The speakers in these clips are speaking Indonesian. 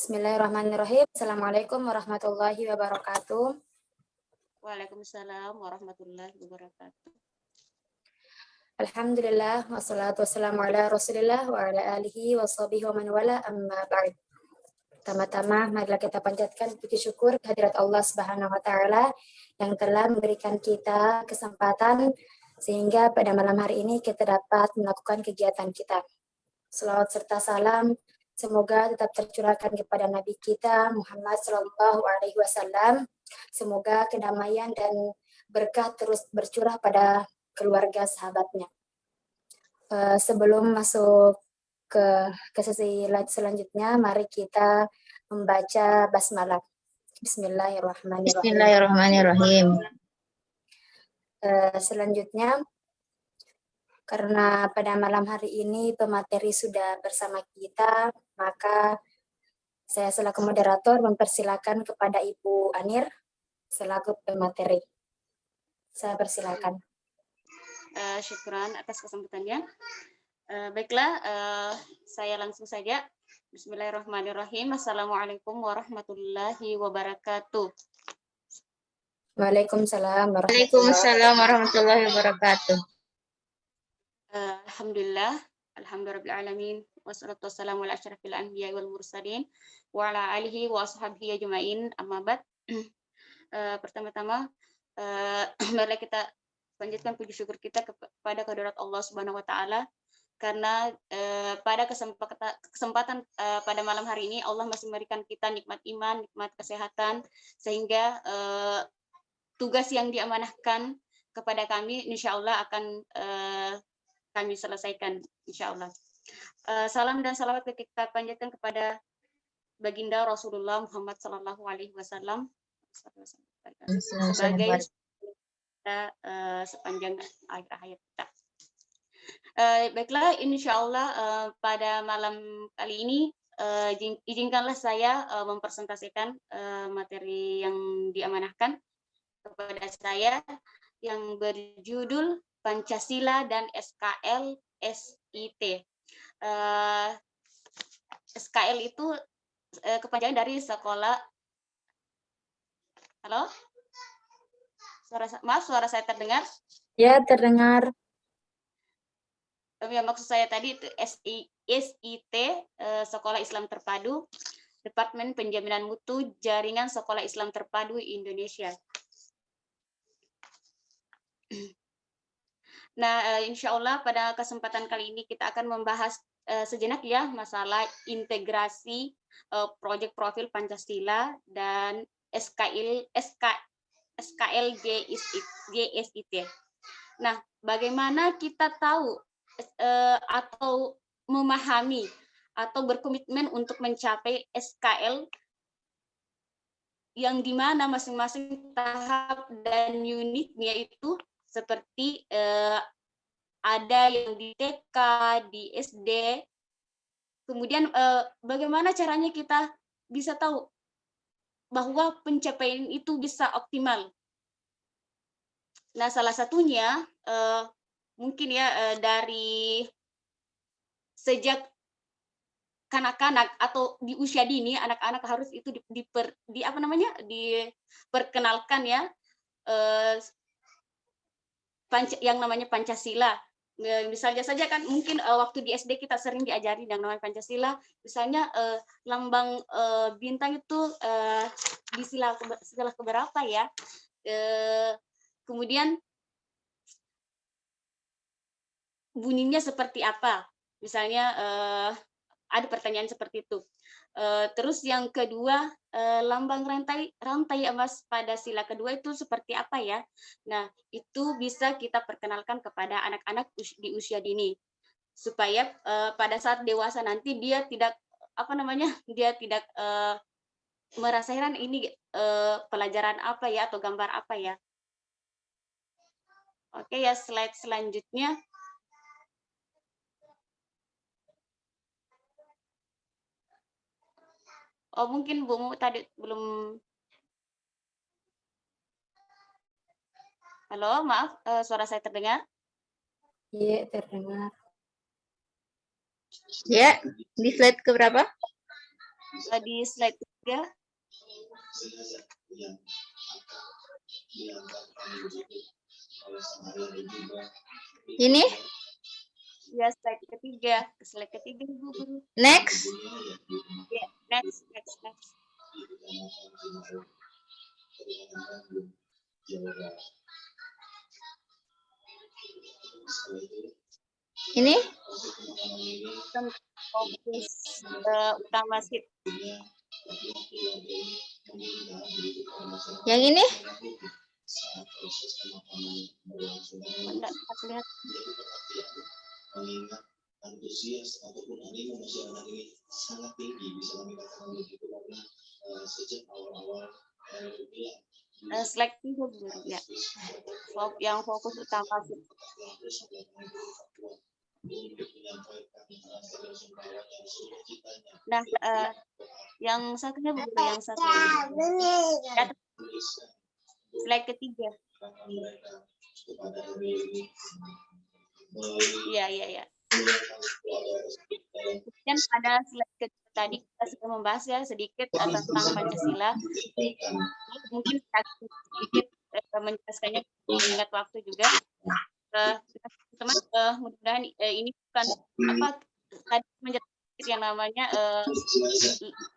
Bismillahirrahmanirrahim. Assalamualaikum warahmatullahi wabarakatuh. Waalaikumsalam warahmatullahi wabarakatuh. Alhamdulillah, wassalatu wassalamu ala rasulillah wa ala alihi wa sahbihi wa man wala amma ba'd. Pertama-tama, marilah kita panjatkan puji syukur kehadirat Allah Subhanahu wa Ta'ala yang telah memberikan kita kesempatan sehingga pada malam hari ini kita dapat melakukan kegiatan kita. Salawat serta salam semoga tetap tercurahkan kepada Nabi kita Muhammad Sallallahu Alaihi Wasallam. Semoga kedamaian dan berkah terus bercurah pada keluarga sahabatnya. Sebelum masuk ke sesi selanjutnya, mari kita membaca basmalah. Bismillahirrahmanirrahim. Bismillahirrahmanirrahim. Selanjutnya, karena pada malam hari ini pemateri sudah bersama kita, maka saya selaku moderator mempersilakan kepada Ibu Anir selaku pemateri. Saya persilakan. Syukran atas kesempatannya. Baiklah, saya langsung saja. Bismillahirrahmanirrahim. Assalamualaikum warahmatullahi wabarakatuh. Waalaikumsalam warahmatullahi wabarakatuh. Alhamdulillah, alhamdulillahirrahmanirrahim. Wassalatu wassalamu ala asyrafil anbiya wal mursalin wa ala alihi wa ashabihi ajma'in. Amma ba'd. Pertama-tama marilah kita lanjutkan puji syukur kita kepada kehadirat Allah Subhanahu wa taala karena pada kesempatan pada malam hari ini Allah masih memberikan kita nikmat iman, nikmat kesehatan sehingga tugas yang diamanahkan kepada kami insyaallah akan kami selesaikan insyaallah. Salam dan salawat kita panjatkan kepada baginda Rasulullah Muhammad sallallahu alaihi wasallam sebagai kita sepanjang akhir hayat kita. Baiklah, insyaallah pada malam kali ini izinkanlah saya mempresentasikan materi yang diamanahkan kepada saya yang berjudul Pancasila dan SKL SIT. SKL itu kepanjangan dari sekolah. Halo? Suara saya terdengar? Ya, terdengar. Ya, maksud saya tadi itu SIT, Sekolah Islam Terpadu, Departemen Penjaminan Mutu, Jaringan Sekolah Islam Terpadu Indonesia. Nah, insya Allah pada kesempatan kali ini kita akan membahas sejenak ya masalah integrasi proyek profil Pancasila dan SKL GSIT. Nah, bagaimana kita tahu atau memahami atau berkomitmen untuk mencapai SKL yang dimana masing-masing tahap dan unitnya itu seperti ada yang di TK, di SD, kemudian bagaimana caranya kita bisa tahu bahwa pencapaian itu bisa optimal. Nah, salah satunya mungkin ya dari sejak kanak-kanak atau di usia dini anak-anak harus itu diperkenalkan ya yang namanya Pancasila. Misalnya saja kan mungkin waktu di SD kita sering diajari yang namanya Pancasila, misalnya lambang bintang itu di sila keberapa ya, kemudian bunyinya seperti apa, misalnya ada pertanyaan seperti itu. Terus yang kedua, lambang rantai emas pada sila kedua itu seperti apa ya? Nah, itu bisa kita perkenalkan kepada anak-anak di usia dini supaya pada saat dewasa nanti dia tidak merasa heran ini pelajaran apa ya atau gambar apa ya. Oke ya, slide selanjutnya. Oh, mungkin Bu Mu tadi belum. Halo, maaf, suara saya terdengar? Iya, terdengar. Ya, di slide keberapa? di slide 3. Ini Ya, slide ketiga. Slide ketiga, Ibu Guru. next. Ya, next. Ini Fokus utama SIT. yang ini Enggak, aku lihat. Mengingat antusias ataupun animo masyarakat ini sangat tinggi, bisa kami katakan begitu, karena sejak awal-awal bilang Slide 3, Guru. Ya. Yang fokus utama SIT. Nah, yang satunya Guru, yang satu. Slide ketiga. Iya. Kemudian pada slide ketiga tadi kita sudah membahas ya sedikit tentang Pancasila. Mungkin sedikit menjelaskannya mengingat waktu juga. Teman-teman, mudah-mudahan ini bukan apa tadi menjelaskan yang namanya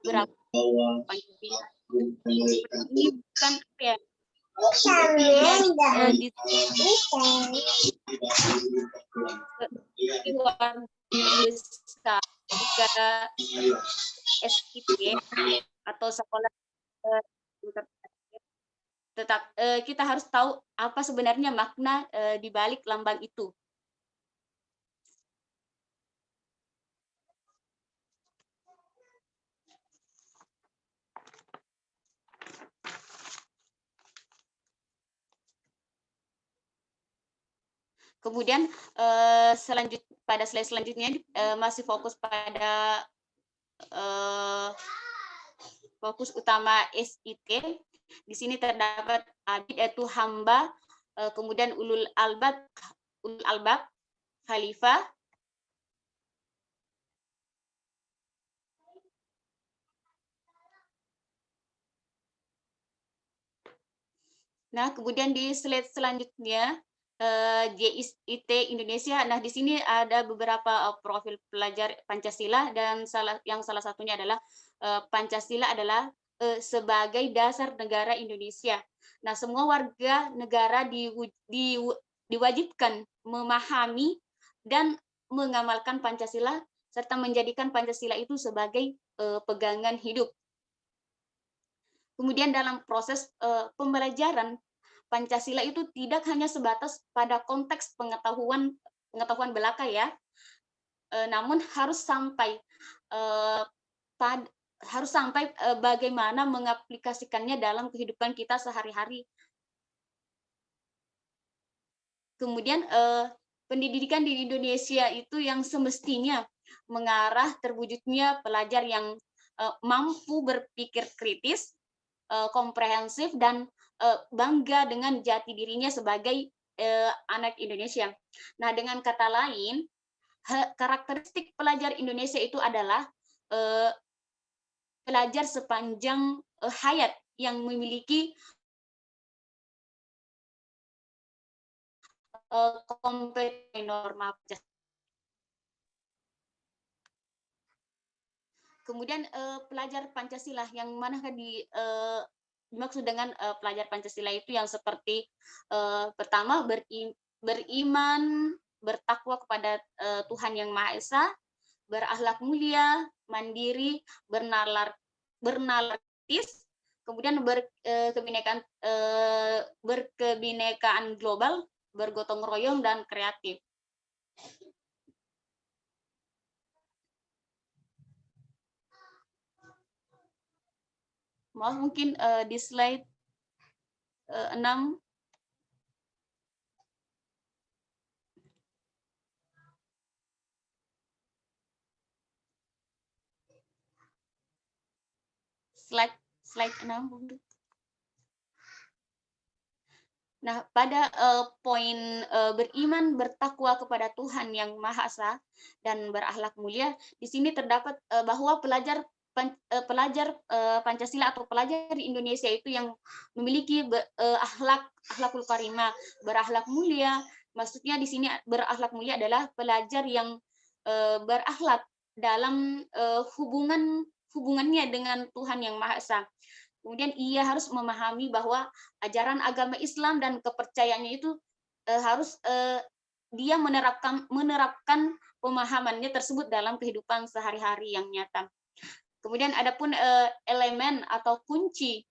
berapa Pancasila. Ini bukan ya. Di luar negara SIP atau sekolah tetap kita harus tahu apa sebenarnya makna di balik lambang itu. Kemudian pada slide selanjutnya masih fokus pada fokus utama SIT. Di sini terdapat abid yaitu hamba, kemudian ulul albab, khalifah, nah kemudian di slide selanjutnya JIT Indonesia. Nah di sini ada beberapa profil pelajar Pancasila dan salah satunya adalah Pancasila adalah sebagai dasar negara Indonesia. Nah, semua warga negara diwajibkan memahami dan mengamalkan Pancasila serta menjadikan Pancasila itu sebagai pegangan hidup. Kemudian dalam proses pembelajaran Pancasila itu tidak hanya sebatas pada konteks pengetahuan belaka ya, namun harus sampai bagaimana mengaplikasikannya dalam kehidupan kita sehari-hari. Kemudian pendidikan di Indonesia itu yang semestinya mengarah terwujudnya pelajar yang mampu berpikir kritis, komprehensif, dan bangga dengan jati dirinya sebagai anak Indonesia. Nah, dengan kata lain, karakteristik pelajar Indonesia itu adalah pelajar sepanjang hayat yang memiliki kompetensi norma. Kemudian pelajar Pancasila yang manakah dimaksud dengan pelajar Pancasila itu yang seperti pertama beriman, bertakwa kepada Tuhan Yang Maha Esa, berakhlak mulia, mandiri, bernalartis, kemudian berkebinekaan global, bergotong royong, dan kreatif. Maaf, mungkin di slide 6. Slide 6, Bunda. Nah, pada poin beriman, bertakwa kepada Tuhan Yang Maha Esa, dan berakhlak mulia, di sini terdapat bahwa pelajar pelajar Pancasila atau pelajar di Indonesia itu yang memiliki akhlakul karimah, berakhlak mulia. Maksudnya di sini berakhlak mulia adalah pelajar yang berakhlak dalam hubungannya dengan Tuhan Yang Maha Esa. Kemudian ia harus memahami bahwa ajaran agama Islam dan kepercayaannya itu harus dia menerapkan pemahamannya tersebut dalam kehidupan sehari-hari yang nyata. Kemudian adapun elemen atau kunci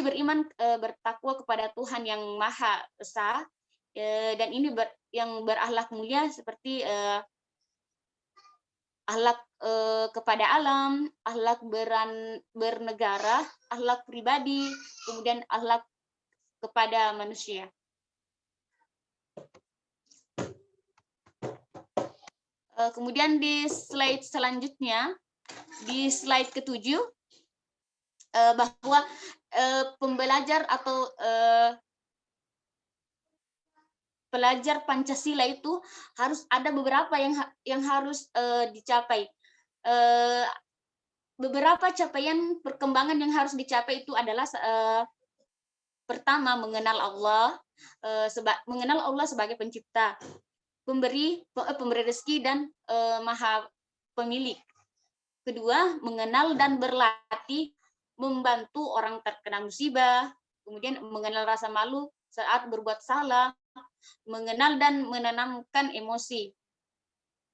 beriman bertakwa kepada Tuhan Yang Maha Esa, dan ini yang berakhlak mulia seperti akhlak kepada alam, akhlak bernegara, akhlak pribadi, kemudian akhlak kepada manusia. Kemudian di slide selanjutnya, di slide ke-7, bahwa pembelajar atau pelajar Pancasila itu harus ada beberapa yang harus dicapai. Beberapa capaian perkembangan yang harus dicapai itu adalah pertama, mengenal Allah sebagai pencipta, pemberi rezeki dan maha pemilik. Kedua, mengenal dan berlatih membantu orang terkena musibah, kemudian mengenal rasa malu saat berbuat salah, mengenal dan menanamkan emosi.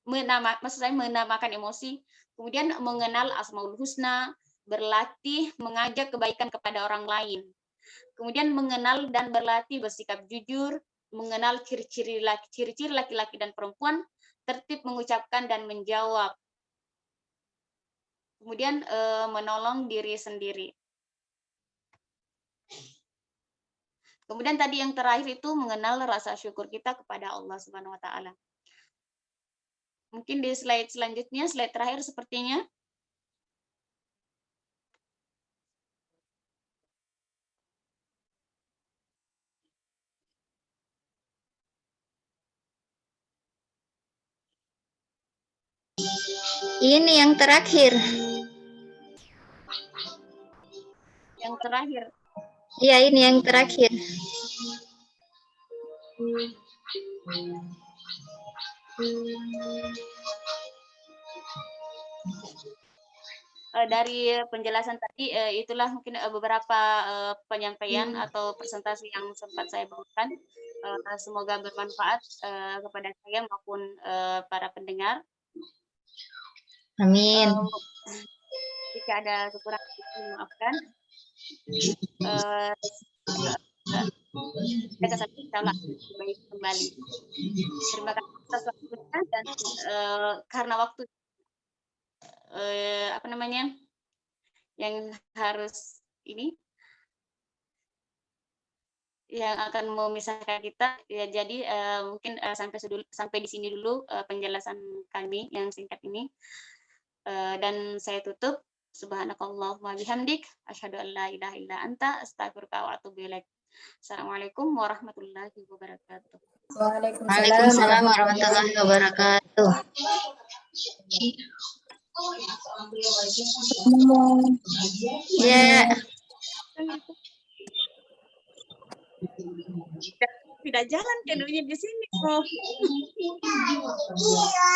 Menamakan emosi, kemudian mengenal Asmaul Husna, berlatih mengajak kebaikan kepada orang lain. Kemudian mengenal dan berlatih bersikap jujur, mengenal ciri-ciri laki-laki dan perempuan, tertib mengucapkan dan menjawab. Kemudian menolong diri sendiri. Kemudian tadi yang terakhir itu mengenal rasa syukur kita kepada Allah Subhanahu wa taala. Mungkin di slide selanjutnya, slide terakhir sepertinya. Ini yang terakhir. Yang terakhir. Iya, ini yang terakhir. Dari penjelasan tadi, itulah mungkin beberapa penyampaian atau presentasi yang sempat saya bawakan. Semoga bermanfaat kepada saya maupun para pendengar. Amin. Jika ada kekurangan, maafkan. Kita insya Allah baik kembali. Terima kasih atas waktunya, dan karena waktu yang harus ini yang akan memisahkan kita, ya, jadi mungkin sampai di sini dulu penjelasan kami yang singkat ini, dan saya tutup. Subhanakallahumma bihamdik asyhadu an la ilaha illa anta astaghfiruka wa atubu ilaik. Assalamualaikum warahmatullahi wabarakatuh. Waalaikumsalam warahmatullahi wabarakatuh. Ya. Tidak jalan keduanya di sini.